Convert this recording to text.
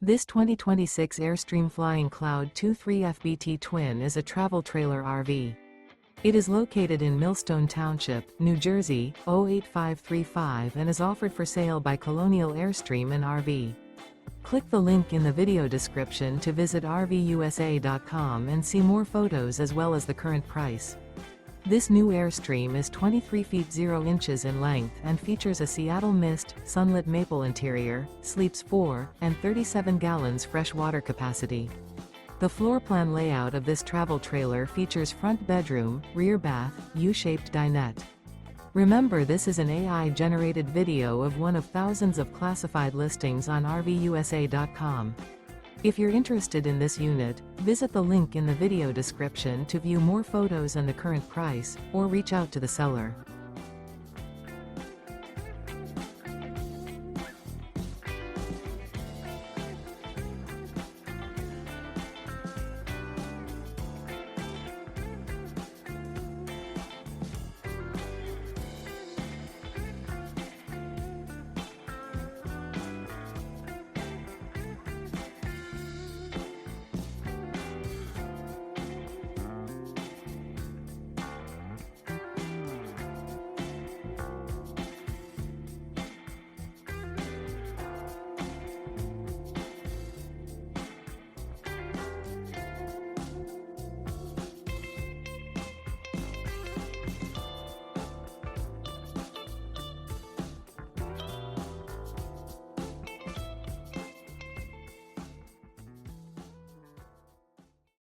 This 2026 Airstream Flying Cloud 2.3 FBT Twin is a travel trailer RV. It is located in Millstone Township, New Jersey, 08535 and is offered for sale by Colonial Airstream RV. Click the link in the video description to visit RVUSA.com and see more photos as well as the current price. This new Airstream is 23 feet 0 inches in length and features a Seattle Mist, Sunlit Maple interior, sleeps 4, and 37 gallons fresh water capacity. The floor plan layout of this travel trailer features front bedroom, rear bath, U-shaped dinette. Remember, this is an AI-generated video of one of thousands of classified listings on RVUSA.com. If you're interested in this unit, visit the link in the video description to view more photos and the current price, or reach out to the seller.